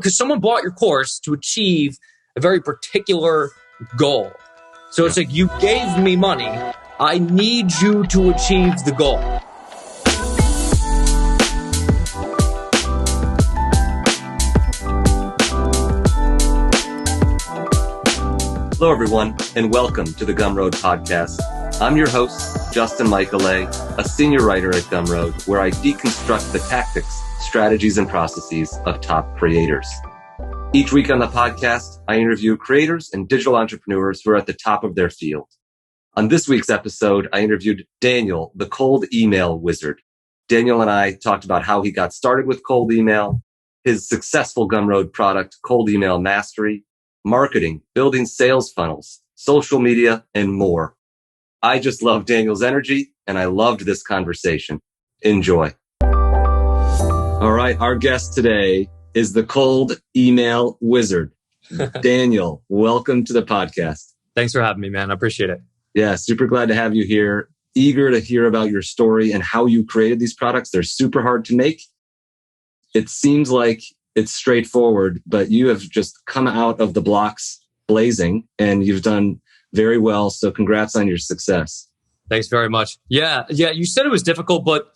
because someone bought your course to achieve a very particular goal. So it's like, you gave me money. I need you to achieve the goal. Hello, everyone, and welcome to the Gumroad podcast. I'm your host, Justin Michaelet, a senior writer at Gumroad, where I deconstruct the tactics, strategies, and processes of top creators. Each week on the podcast, I interview creators and digital entrepreneurs who are at the top of their field. On this week's episode, I interviewed Daniel, the cold email wizard. Daniel and I talked about how he got started with cold email, his successful Gumroad product, Cold Email Mastery, marketing, building sales funnels, social media, and more. I just love Daniel's energy, and I loved this conversation. Enjoy. All right, our guest today is the cold email wizard. Daniel, welcome to the podcast. Thanks for having me, man. I appreciate it. Yeah, super glad to have you here. Eager to hear about your story and how you created these products. They're super hard to make. It seems like it's straightforward, but you have just come out of the blocks blazing and you've done very well. So congrats on your success. Thanks very much. Yeah. You said it was difficult, but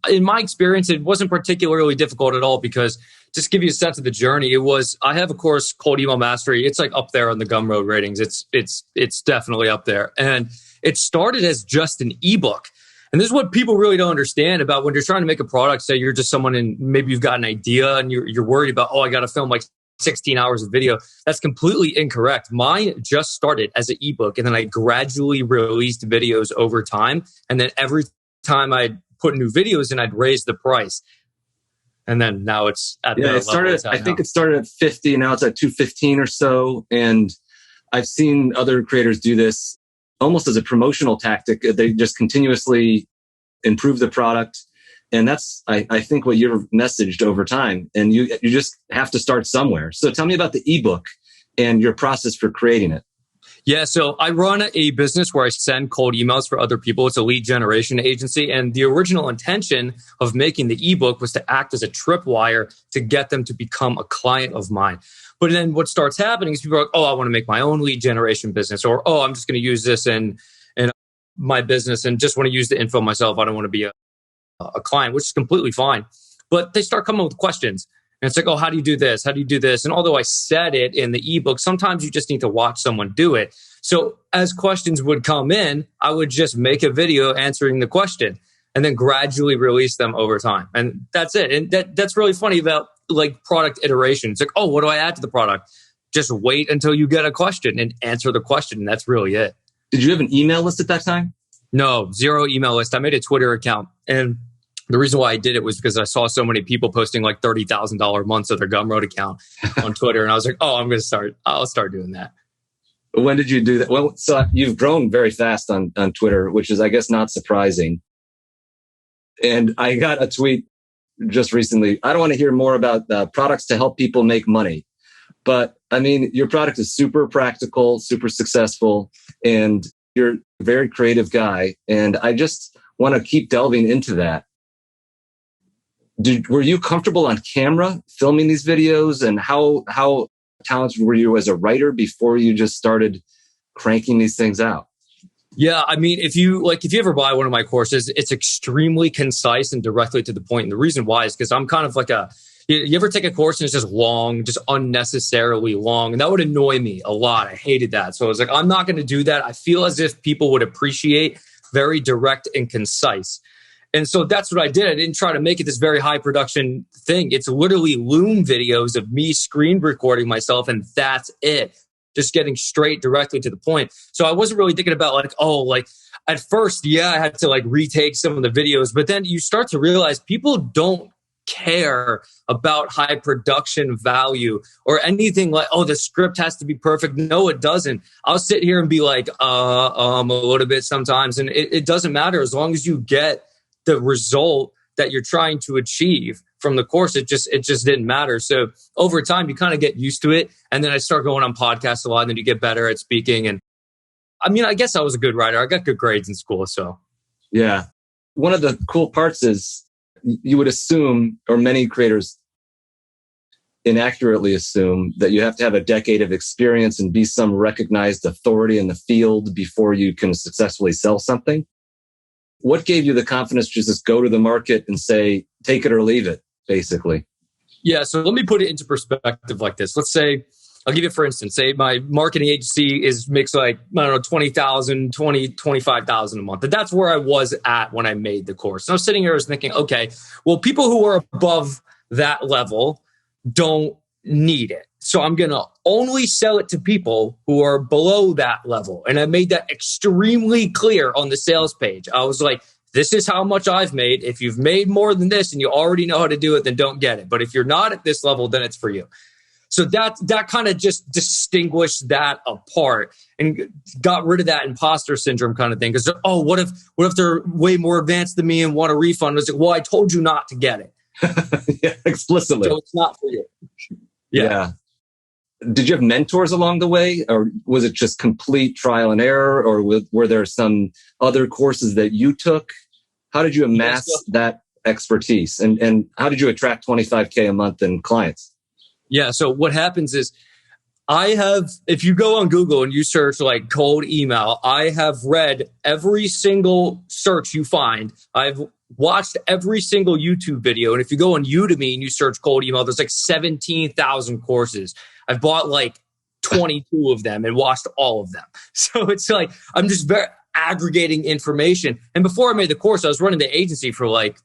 in my experience, it wasn't particularly difficult at all, because just to give you a sense of the journey, I have a course, Cold Email Mastery. It's like up there on the Gumroad ratings. It's definitely up there. And it started as just an ebook. And this is what people really don't understand about when you're trying to make a product. Say you're just someone and maybe you've got an idea and you're worried about, I got to film like 16 hours of video. That's completely incorrect. Mine just started as an ebook, and then I gradually released videos over time. And then every time I'd put new videos in, I'd raise the price. And then now it's at the level it's at I think it started at 50, now it's at 215 or so. And I've seen other creators do this almost as a promotional tactic. They just continuously improve the product. And that's, I think, what you've messaged over time. And you just have to start somewhere. So tell me about the ebook and your process for creating it. Yeah, so I run a business where I send cold emails for other people. It's a lead generation agency. And the original intention of making the ebook was to act as a tripwire to get them to become a client of mine. But then what starts happening is people are like, I want to make my own lead generation business. Or, I'm just going to use this in my business and just want to use the info myself. I don't want to be a client, which is completely fine. But they start coming with questions. And it's like, how do you do this? How do you do this? And although I said it in the ebook, sometimes you just need to watch someone do it. So as questions would come in, I would just make a video answering the question and then gradually release them over time. And that's it. And that's really funny about like product iteration. It's like, what do I add to the product? Just wait until you get a question and answer the question. And that's really it. Did you have an email list at that time? No, zero email list. I made a Twitter account. And the reason why I did it was because I saw so many people posting like $30,000 months of their Gumroad account on Twitter. And I was like, I'll start doing that. When did you do that? Well, so you've grown very fast on Twitter, which is, I guess, not surprising. And I got a tweet just recently. I don't want to hear more about products to help people make money. But I mean, your product is super practical, super successful, and you're a very creative guy. And I just want to keep delving into that. Were you comfortable on camera filming these videos? And how talented were you as a writer before you just started cranking these things out? Yeah, I mean, if you ever buy one of my courses, it's extremely concise and directly to the point. And the reason why is because I'm kind of like you ever take a course and it's just long, just unnecessarily long? And that would annoy me a lot. I hated that. So I was like, I'm not going to do that. I feel as if people would appreciate very direct and concise. And so that's what I did. I didn't try to make it this very high production thing. It's literally Loom videos of me screen recording myself, and that's it. Just getting straight directly to the point. So I wasn't really thinking about at first, I had to retake some of the videos, but then you start to realize people don't care about high production value or anything like, the script has to be perfect. No, it doesn't. I'll sit here and be like, a little bit sometimes. And it doesn't matter as long as you get the result that you're trying to achieve from the course. It just didn't matter. So over time, you kind of get used to it. And then I start going on podcasts a lot, and then you get better at speaking. And I mean, I guess I was a good writer. I got good grades in school. So yeah. One of the cool parts is you would assume, or many creators inaccurately assume that you have to have a decade of experience and be some recognized authority in the field before you can successfully sell something. What gave you the confidence to just go to the market and say, take it or leave it, basically? Yeah, so let me put it into perspective like this. Let's say, I'll give you for instance, say my marketing agency makes like, I don't know, 20,000, 25,000 a month. And that's where I was at when I made the course. And I was sitting here, I was thinking, okay, well, people who are above that level don't need it. So I'm going to only sell it to people who are below that level. And I made that extremely clear on the sales page. I was like, this is how much I've made. If you've made more than this and you already know how to do it, then don't get it. But if you're not at this level, then it's for you. So that kind of just distinguished that apart and got rid of that imposter syndrome kind of thing. Because, oh, what if they're way more advanced than me and want a refund? I was like, well, I told you not to get it. Yeah, explicitly. So it's not for you. Yeah. Did you have mentors along the way, or was it just complete trial and error, or were there some other courses that you took? How did you amass that expertise, and how did you attract 25K a month in clients? Yeah. So what happens is if you go on Google and you search like cold email, I have read every single search you find. I've watched every single YouTube video. And if you go on Udemy and you search cold email, there's like 17,000 courses. I've bought like 22 of them and watched all of them. So it's like, I'm just aggregating information. And before I made the course, I was running the agency for like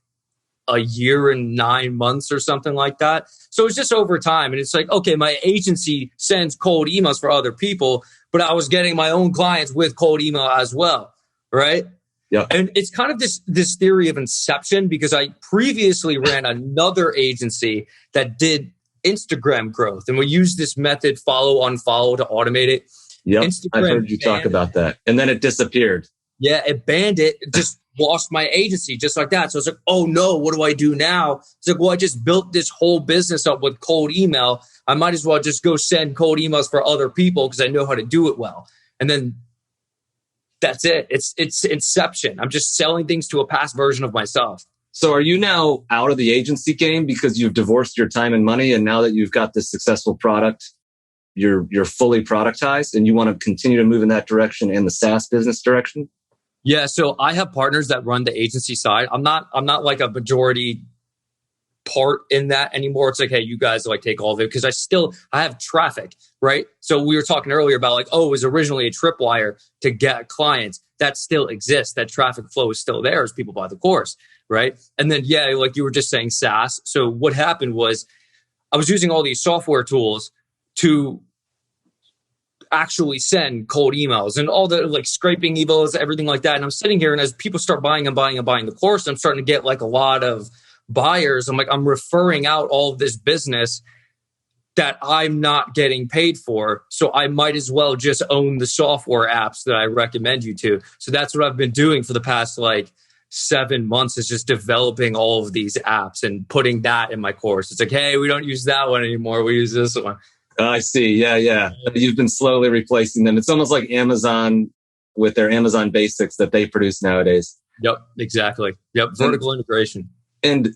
a year and 9 months or something like that. So it's just over time. And it's like, okay, my agency sends cold emails for other people, but I was getting my own clients with cold email as well. Right. Yeah. And it's kind of this theory of inception, because I previously ran another agency that did Instagram growth. And we used this method, follow, unfollow, to automate it. Yep. I've heard you talk about that. And then it disappeared. Yeah, it banned it. Just lost my agency just like that. So I was like, oh no, what do I do now? It's like, well, I just built this whole business up with cold email. I might as well just go send cold emails for other people because I know how to do it well. And then that's it. It's inception. I'm just selling things to a past version of myself. So are you now out of the agency game because you've divorced your time and money, and now that you've got this successful product, you're fully productized and you want to continue to move in that direction and the SaaS business direction? Yeah, so I have partners that run the agency side. I'm not like a majority part in that anymore. It's like, hey, you guys like take all of it, because I have traffic, right? So we were talking earlier about like, oh, it was originally a tripwire to get clients. That still exists. That traffic flow is still there as people buy the course, right? And then, yeah, like you were just saying, SaaS. So what happened was I was using all these software tools to actually send cold emails and all the like scraping emails, everything like that. And I'm sitting here, and as people start buying the course, I'm starting to get like a lot of buyers. I'm referring out all of this business that I'm not getting paid for. So I might as well just own the software apps that I recommend you to. So that's what I've been doing for the past like 7 months, is just developing all of these apps and putting that in my course. It's like, hey, we don't use that one anymore. We use this one. I see. Yeah. You've been slowly replacing them. It's almost like Amazon with their Amazon basics that they produce nowadays. Yep, exactly. Yep, vertical integration. And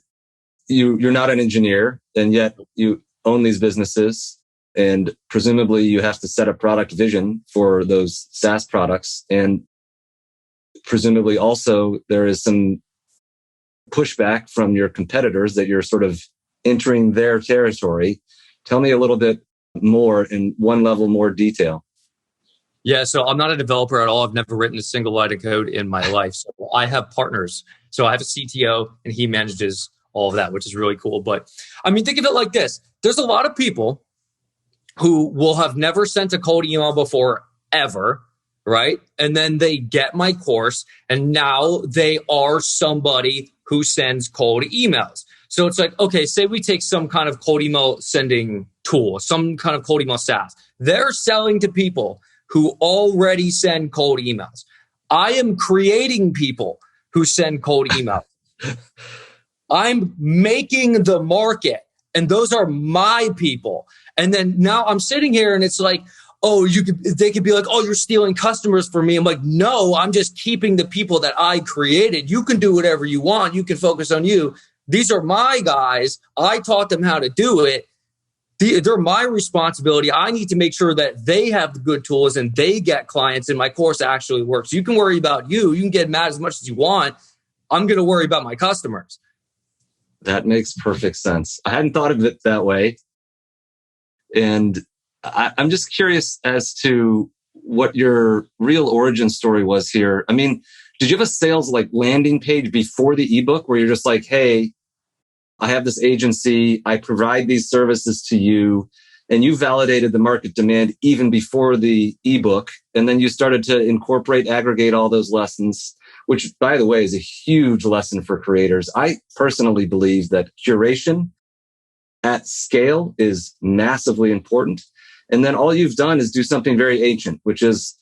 you're not an engineer, and yet you own these businesses, and presumably you have to set a product vision for those SaaS products. And presumably also there is some pushback from your competitors that you're sort of entering their territory. Tell me a little bit more in one level more detail. Yeah, so I'm not a developer at all. I've never written a single line of code in my life. So I have partners. So I have a CTO, and he manages all of that, which is really cool. But I mean, think of it like this. There's a lot of people who will have never sent a cold email before, ever, right? And then they get my course, and now they are somebody who sends cold emails. So it's like, okay, say we take some kind of cold email sending tool, some kind of cold email SaaS. They're selling to people who already send cold emails. I am creating people who send cold emails. I'm making the market, and those are my people. And then now I'm sitting here, and it's like, oh, they could be like, oh, you're stealing customers from me. I'm like, no, I'm just keeping the people that I created. You can do whatever you want. You can focus on you. These are my guys. I taught them how to do it. they're my responsibility. I need to make sure that they have the good tools and they get clients and my course actually works. You can worry about you. You can get mad as much as you want. I'm going to worry about my customers. That makes perfect sense. I hadn't thought of it that way. And I'm just curious as to what your real origin story was here. I mean, did you have a sales like landing page before the ebook where you're just like, hey, I have this agency, I provide these services to you, and you validated the market demand even before the ebook. And then you started to incorporate, aggregate all those lessons, which, by the way, is a huge lesson for creators. I personally believe that curation at scale is massively important. And then all you've done is do something very ancient, which is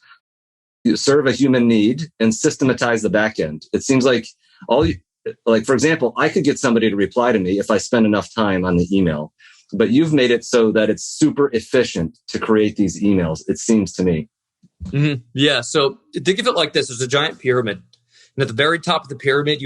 serve a human need and systematize the back end. It seems like for example, I could get somebody to reply to me if I spend enough time on the email, but you've made it so that it's super efficient to create these emails, it seems to me. Mm-hmm. Yeah. So think of it like this. There's a giant pyramid. And at the very top of the pyramid,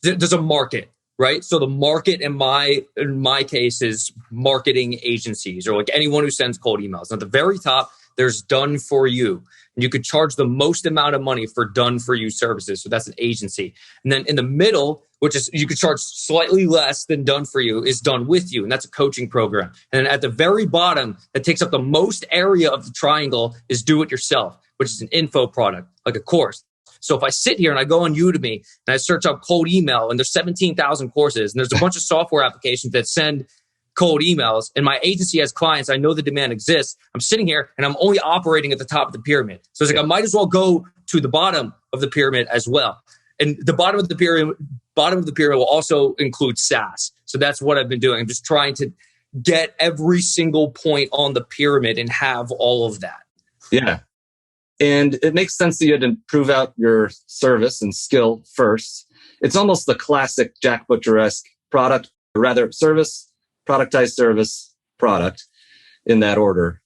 there's a market, right? So the market in my case is marketing agencies or like anyone who sends cold emails. And at the very top, there's done for you. And you could charge the most amount of money for done for you services. So that's an agency. And then in the middle, which is you could charge slightly less than done for you, is done with you. And that's a coaching program. And then at the very bottom, that takes up the most area of the triangle, is do it yourself, which is an info product, like a course. So if I sit here and I go on Udemy and I search up cold email, and there's 17,000 courses, and there's a bunch of software applications that send cold emails, and my agency has clients, I know the demand exists. I'm sitting here and I'm only operating at the top of the pyramid. So it's like I might as well go to the bottom of the pyramid as well. And the bottom of the pyramid will also include SaaS. So that's what I've been doing. I'm just trying to get every single point on the pyramid and have all of that. Yeah. And it makes sense that you had to prove out your service and skill first. It's almost the classic Jack Butcher-esque product, or rather service, productized service, product, in that order.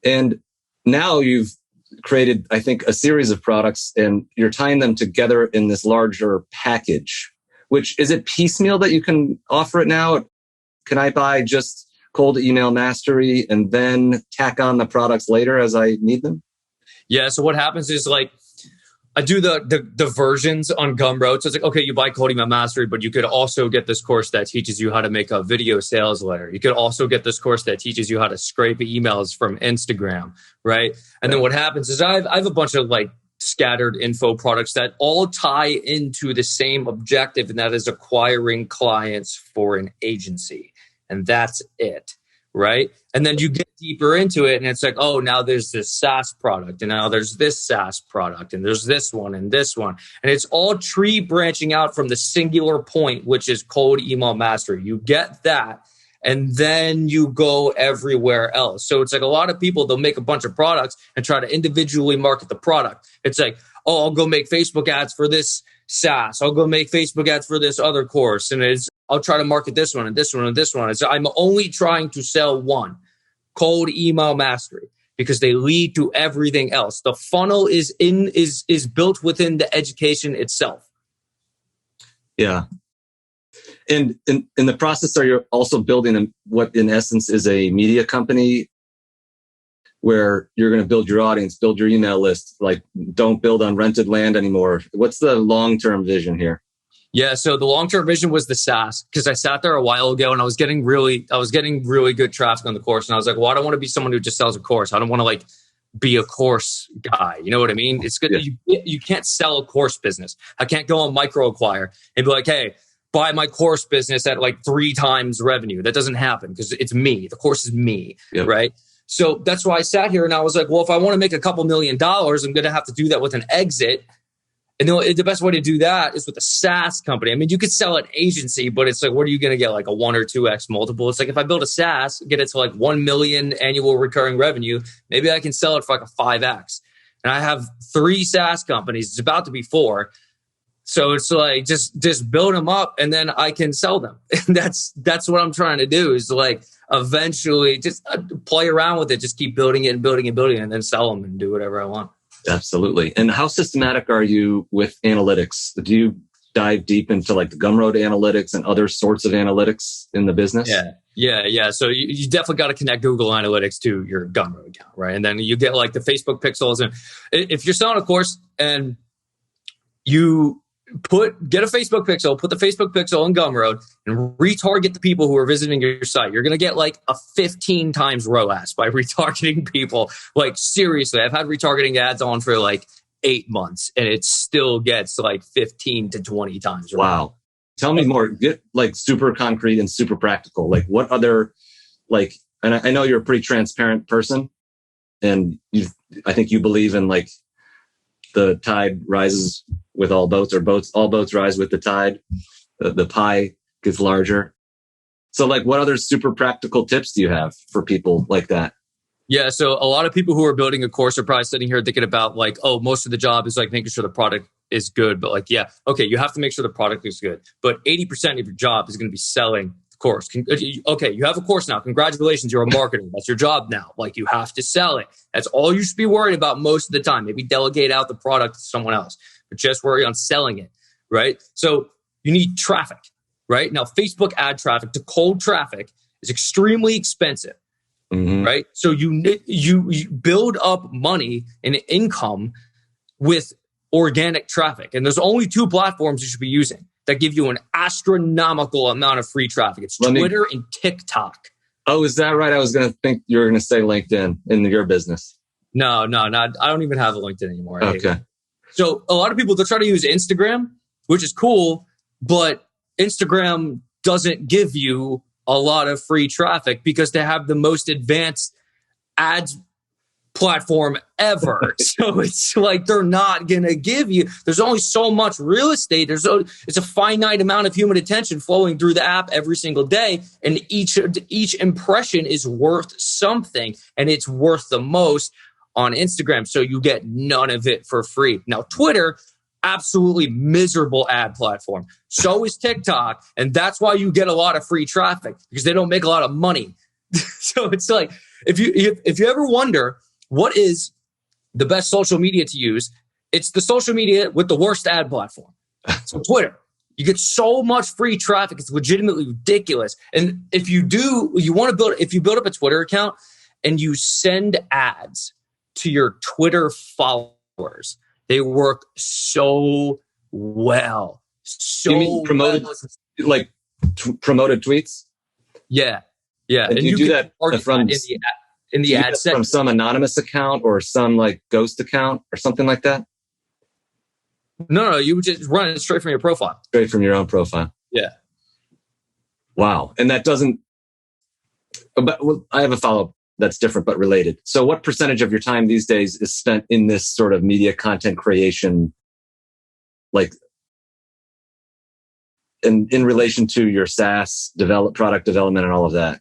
And now you've created, I think, a series of products, and you're tying them together in this larger package. Which, is it piecemeal that you can offer it now? Can I buy just cold email mastery and then tack on the products later as I need them? Yeah. So what happens is, like, I do the versions on Gumroad. So it's like, okay, you buy Cold Email Mastery, but you could also get this course that teaches you how to make a video sales letter. You could also get this course that teaches you how to scrape emails from Instagram, right? And then what happens is I have a bunch of like scattered info products that all tie into the same objective, and that is acquiring clients for an agency. And that's it. Right. And then you get deeper into it and it's like, oh, now there's this SaaS product, and now there's this SaaS product, and there's this one and this one. And it's all tree branching out from the singular point, which is cold email mastery. You get that, and then you go everywhere else. So it's like a lot of people, they'll make a bunch of products and try to individually market the product. It's like, oh, I'll go make Facebook ads for this SaaS. I'll go make Facebook ads for this other course. And I'll try to market this one and this one and this one. I'm only trying to sell one, cold email mastery, because they lead to everything else. The funnel is built within the education itself. Yeah. And in the process, are you also building what in essence is a media company where you're going to build your audience, build your email list, like don't build on rented land anymore? What's the long-term vision here? Yeah. So the long-term vision was the SaaS, because I sat there a while ago and I was getting really good traffic on the course. And I was like, well, I don't want to be someone who just sells a course. I don't want to like be a course guy. You know what I mean? It's good. Yeah. You can't sell a course business. I can't go on MicroAcquire and be like, hey, buy my course business at like 3 times revenue. That doesn't happen because it's me. The course is me. Yep. Right. So that's why I sat here and I was like, well, if I want to make a couple $1 million, I'm going to have to do that with an exit. And the best way to do that is with a SaaS company. I mean, you could sell an agency, but it's like, what are you going to get? Like a 1 or 2x multiple? It's like, if I build a SaaS, get it to like 1 million annual recurring revenue, maybe I can sell it for like a 5x. And I have 3 SaaS companies. It's about to be 4. So it's like, just build them up and then I can sell them. And that's what I'm trying to do, is like eventually just play around with it. Just keep building it and building and building it, and then sell them and do whatever I want. Absolutely. And how systematic are you with analytics? Do you dive deep into like the Gumroad analytics and other sorts of analytics in the business? Yeah. So you definitely got to connect Google Analytics to your Gumroad account, right? And then you get like the Facebook pixels. And if you're selling a course and you get a Facebook pixel, put the Facebook pixel in Gumroad and retarget the people who are visiting your site, you're going to get like a 15 times ROAS by retargeting people. Like seriously, I've had retargeting ads on for like 8 months and it still gets like 15 to 20 times. Wow. Tell me more. Get like super concrete and super practical. Like what other, like, and I know you're a pretty transparent person and I think you believe in like the tide rises with all boats, or all boats rise with the tide. The pie gets larger. So like what other super practical tips do you have for people like that? Yeah. So a lot of people who are building a course are probably sitting here thinking about like, oh, most of the job is like making sure the product is good. But like, yeah, okay, you have to make sure the product is good. But 80% of your job is going to be selling the course. Okay, you have a course now. Congratulations, you're a marketer. That's your job now. Like you have to sell it. That's all you should be worried about most of the time. Maybe delegate out the product to someone else, but just worry on selling it, right? So you need traffic, right? Now, Facebook ad traffic to cold traffic is extremely expensive. Mm-hmm. Right. So you build up money and income with organic traffic. And there's only 2 platforms you should be using that give you an astronomical amount of free traffic. It's Twitter and TikTok. Oh, is that right? I was going to think you were going to say LinkedIn in your business. No, I don't even have a LinkedIn anymore. Okay. So a lot of people, they'll try to use Instagram, which is cool, but Instagram doesn't give you a lot of free traffic because they have the most advanced ads platform ever. So it's like they're not going to give you, there's only so much real estate. It's a finite amount of human attention flowing through the app every single day. And each impression is worth something, and it's worth the most on Instagram. So you get none of it for free. Now, Twitter, absolutely miserable ad platform. So is TikTok. And that's why you get a lot of free traffic, because they don't make a lot of money. So it's like, if you ever wonder what is the best social media to use, it's the social media with the worst ad platform. So Twitter, you get so much free traffic. It's legitimately ridiculous. And if you build up a Twitter account and you send ads to your Twitter followers, they work so well. So you mean promoted, like promoted tweets? Yeah. And you do that from in the ad set from some anonymous account or some like ghost account or something like that? No, you would just run it straight from your profile. Straight from your own profile. Yeah. Wow. And that doesn't. But I have a follow-up that's different but related. So what percentage of your time these days is spent in this sort of media content creation, like in relation to your SaaS product development and all of that?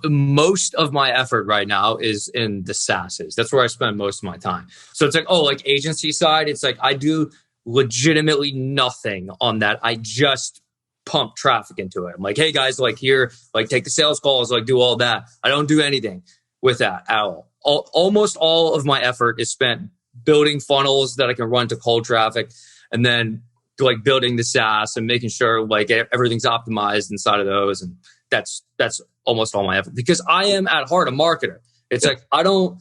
Most of my effort right now is in the SaaSes. That's where I spend most of my time. So it's like, like agency side, it's like I do legitimately nothing on that. I just pump traffic into it. I'm like, hey guys, like here, like take the sales calls, like do all that. I don't do anything with that at all. Almost all of my effort is spent building funnels that I can run to cold traffic, and then like building the SaaS and making sure like everything's optimized inside of those. And that's almost all my effort, because I am at heart a marketer. It's like, I don't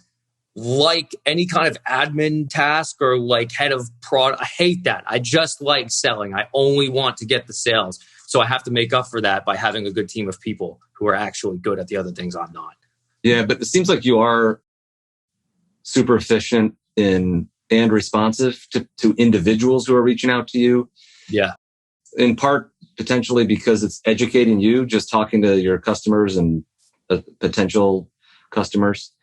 like any kind of admin task or like head of product. I hate that. I just like selling. I only want to get the sales. So I have to make up for that by having a good team of people who are actually good at the other things I'm not. Yeah, but it seems like you are super efficient and responsive to individuals who are reaching out to you. Yeah. In part, potentially because it's educating you, just talking to your customers and potential customers.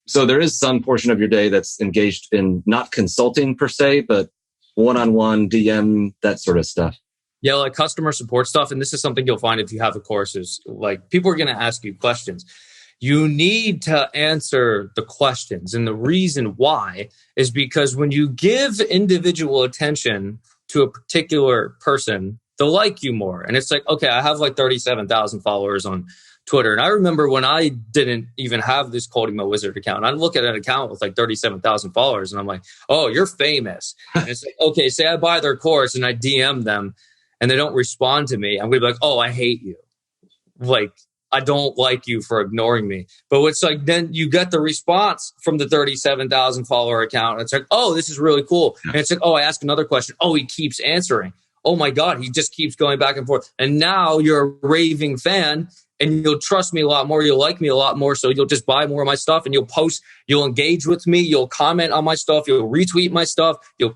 So there is some portion of your day that's engaged in not consulting per se, but one-on-one DM, that sort of stuff. Yeah, like customer support stuff. And this is something you'll find if you have a course, is like people are going to ask you questions. You need to answer the questions. And the reason why is because when you give individual attention to a particular person, they'll like you more. And it's like, okay, I have like 37,000 followers on Twitter. And I remember when I didn't even have this Cold Email Wizard account, I look at an account with like 37,000 followers and I'm like, oh, you're famous. And it's like, okay, say I buy their course and I DM them and they don't respond to me. I'm going to be like, oh, I hate you. Like, I don't like you for ignoring me. But it's like, then you get the response from the 37,000 follower account. And it's like, oh, this is really cool. And it's like, oh, I ask another question. Oh, he keeps answering. Oh my God, he just keeps going back and forth. And now you're a raving fan and you'll trust me a lot more. You'll like me a lot more. So you'll just buy more of my stuff and you'll post, you'll engage with me. You'll comment on my stuff. You'll retweet my stuff. You'll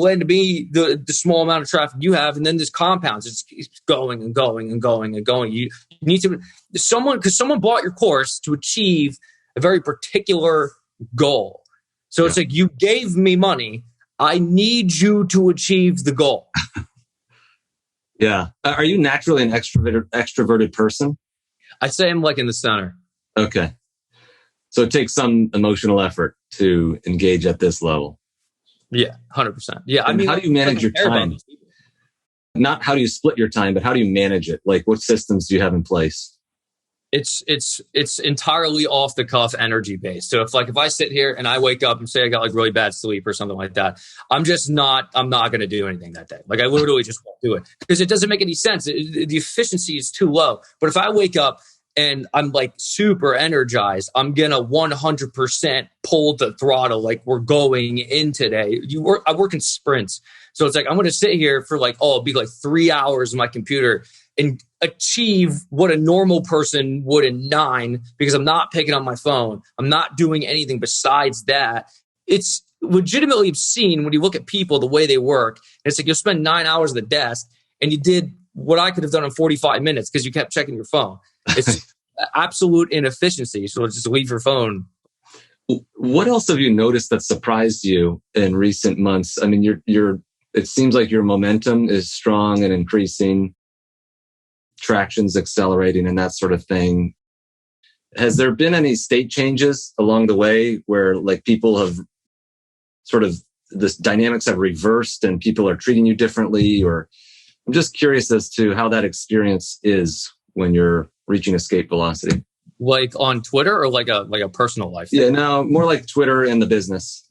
lend me the small amount of traffic you have. And then this compounds. It's going and going and going and going. You need to, because someone bought your course to achieve a very particular goal. So it's like, you gave me money. I need you to achieve the goal. Yeah. Are you naturally an extroverted person? I'd say I'm like in the center. Okay. So it takes some emotional effort to engage at this level. Yeah, 100%. Yeah. I mean, how do you manage your time? Not how do you split your time, but how do you manage it? Like, what systems do you have in place? It's entirely off the cuff energy based. So if I sit here and I wake up and say I got like really bad sleep or something like that, I'm not going to do anything that day. Like I literally just won't do it because it doesn't make any sense. The efficiency is too low. But if I wake up and I'm like super energized, I'm going to 100% pull the throttle. Like we're going in today. I work in sprints. So it's like, I'm going to sit here for like, it'll be like 3 hours on my computer and achieve what a normal person would in 9 because I'm not picking up my phone. I'm not doing anything besides that. It's legitimately obscene when you look at people, the way they work. And it's like you'll spend 9 hours at the desk and you did what I could have done in 45 minutes because you kept checking your phone. It's absolute inefficiency. So just leave your phone. What else have you noticed that surprised you in recent months? I mean, it seems like your momentum is strong and increasing. Traction's accelerating and that sort of thing. Has there been any state changes along the way where like people have sort of this dynamics have reversed and people are treating you differently? Or I'm just curious as to how that experience is when you're reaching escape velocity. Like on Twitter or like a personal life thing? Yeah, no, more like Twitter and the business.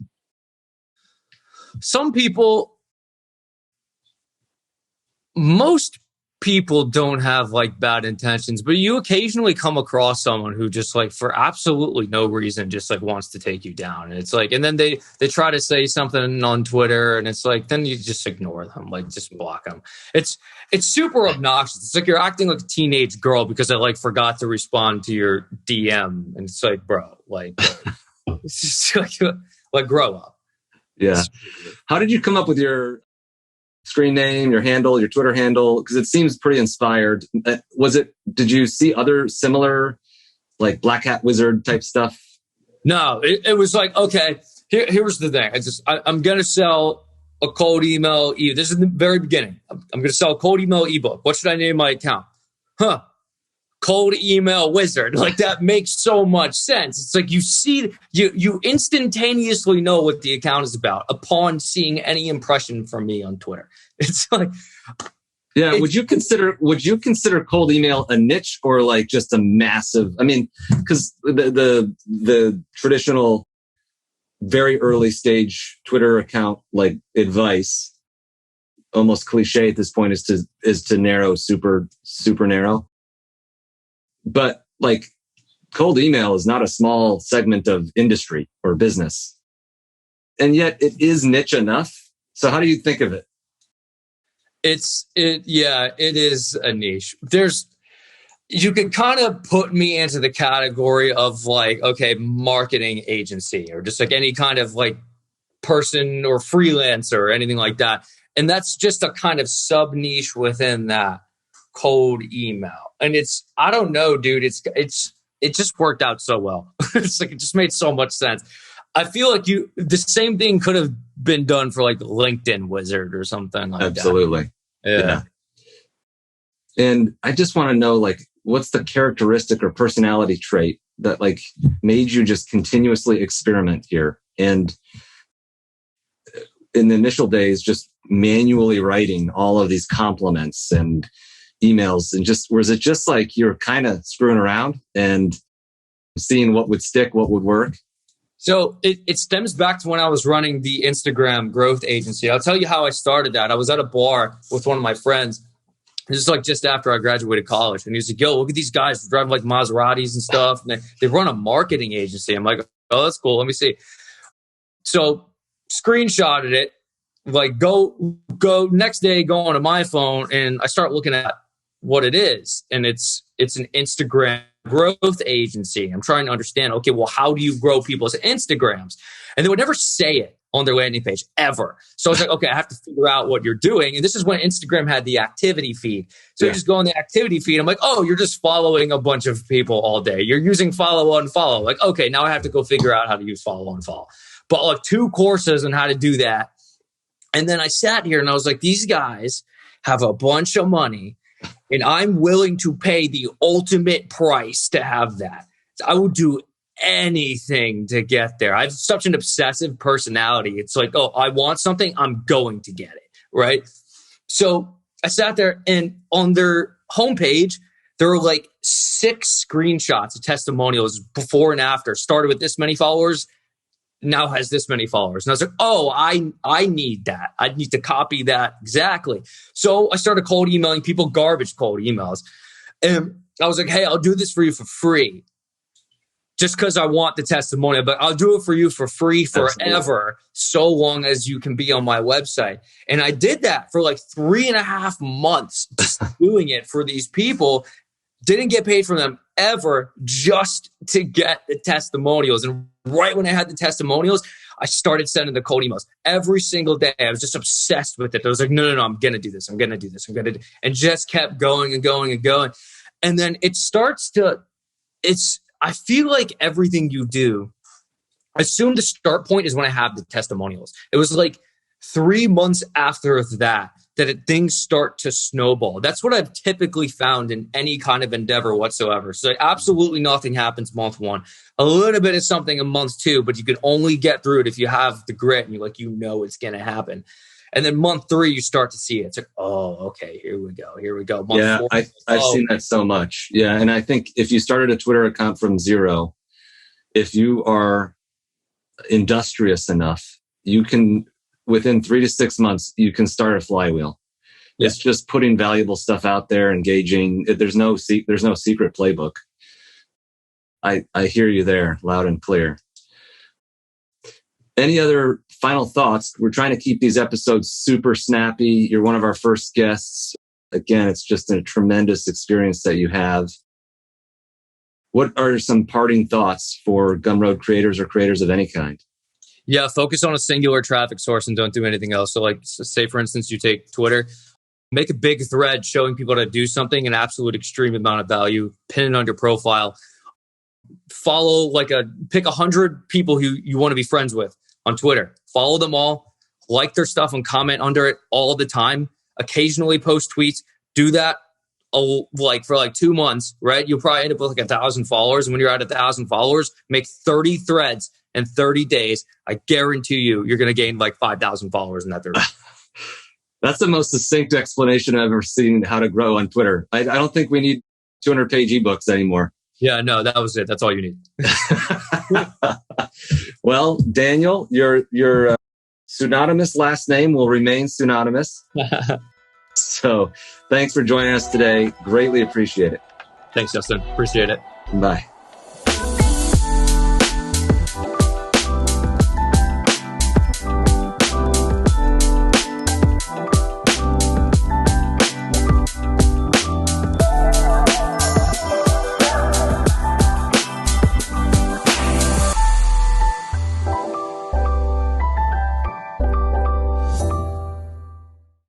Most people don't have like bad intentions, but you occasionally come across someone who just like for absolutely no reason just like wants to take you down. And it's like, and then they try to say something on Twitter and it's like, then you just ignore them, like just block them. It's super obnoxious. It's like you're acting like a teenage girl because I like forgot to respond to your DM. And it's like, bro, like, it's just like grow up. Yeah. How did you come up with your screen name, your handle, your Twitter handle? Because it seems pretty inspired. Did you see other similar like Black Hat Wizard type stuff? No, it was like, okay, here's the thing. I'm going to sell a cold email. This is the very beginning. I'm going to sell a cold email ebook. What should I name my account? Cold Email Wizard. Like that makes so much sense. It's like you instantaneously know what the account is about upon seeing any impression from me on Twitter. It's like, yeah. Would you consider cold email a niche or like just a massive? I mean, because the traditional, very early stage Twitter account like advice, almost cliche at this point, is to narrow, super narrow. But like cold email is not a small segment of industry or business. And yet it is niche enough. So how do you think of it? It is a niche. You could kind of put me into the category of like, okay, marketing agency or just like any kind of like person or freelancer or anything like that. And that's just a kind of sub niche within that cold email. And I don't know, dude, it just worked out so well. It's like, it just made so much sense. I feel like the same thing could have been done for like LinkedIn Wizard or something like Absolutely. that. Yeah. And I just want to know, like, what's the characteristic or personality trait that like made you just continuously experiment here? And in the initial days, just manually writing all of these compliments and emails? And was it just like you're kind of screwing around and seeing what would stick, what would work? So it stems back to when I was running the Instagram growth agency. I'll tell you how I started that. I was at a bar with one of my friends. This is like just after I graduated college. And he was like, yo, look at these guys driving like Maseratis and stuff. And they run a marketing agency. I'm like, oh, that's cool. Let me see. So screenshotted it, like go next day, go onto my phone, and I start looking at what it is. And it's an Instagram growth agency. I'm trying to understand, okay, well, how do you grow people's Instagrams? And they would never say it on their landing page ever. So I was like, okay, I have to figure out what you're doing. And this is when Instagram had the activity feed. So you just go on the activity feed. I'm like, oh, you're just following a bunch of people all day. You're using follow, unfollow. Like, okay, now I have to go figure out how to use follow, unfollow. But like 2 courses on how to do that. And then I sat here and I was like, these guys have a bunch of money and I'm willing to pay the ultimate price to have that. I would do anything to get there. I have such an obsessive personality. It's like, oh, I want something, I'm going to get it, right? So I sat there and on their homepage, there were like 6 screenshots of testimonials before and after. Started with this many followers, now has this many followers. And I was like, oh, I need that. I need to copy that exactly. So I started cold emailing people, garbage cold emails. And I was like, hey, I'll do this for you for free. Just because I want the testimonial, but I'll do it for you for free forever, Absolutely. So long as you can be on my website. And I did that for like 3.5 months, just doing it for these people. Didn't get paid from them ever, just to get the testimonials. And right when I had the testimonials, I started sending the cold emails every single day. I was just obsessed with it. I was like, no, I'm going to do this. I'm going to do this. And just kept going and going and going. And then it starts to, I feel like everything you do, I assume the start point is when I have the testimonials. It was like 3 months after that things start to snowball. That's what I've typically found in any kind of endeavor whatsoever. So absolutely nothing happens month 1. A little bit of something in month 2, but you can only get through it if you have the grit and it's going to happen. And then month 3, you start to see it. It's like, oh, okay, here we go. Month 4, I've seen that so much. Yeah, and I think if you started a Twitter account from zero, if you are industrious enough, you can, within 3 to 6 months, you can start a flywheel. Yeah. It's just putting valuable stuff out there, engaging. There's no secret playbook. I hear you there, loud and clear. Any other final thoughts? We're trying to keep these episodes super snappy. You're one of our first guests. Again, it's just a tremendous experience that you have. What are some parting thoughts for Gumroad creators or creators of any kind? Yeah, focus on a singular traffic source and don't do anything else. So say, for instance, you take Twitter, make a big thread showing people how to do something, an absolute extreme amount of value, pin it on your profile. Follow pick 100 people who you want to be friends with on Twitter. Follow them all, like their stuff and comment under it all the time. Occasionally post tweets. Do that for 2 months, right? You'll probably end up with 1,000 followers. And when you're at 1,000 followers, make 30 threads in 30 days. I guarantee you're going to gain 5,000 followers in that 30 days. That's the most succinct explanation I've ever seen how to grow on Twitter. I don't think we need 200-page ebooks anymore. Yeah, no, that was it. That's all you need. Well, Daniel, your pseudonymous last name will remain pseudonymous. So thanks for joining us today. Greatly appreciate it. Thanks, Justin. Appreciate it. Bye.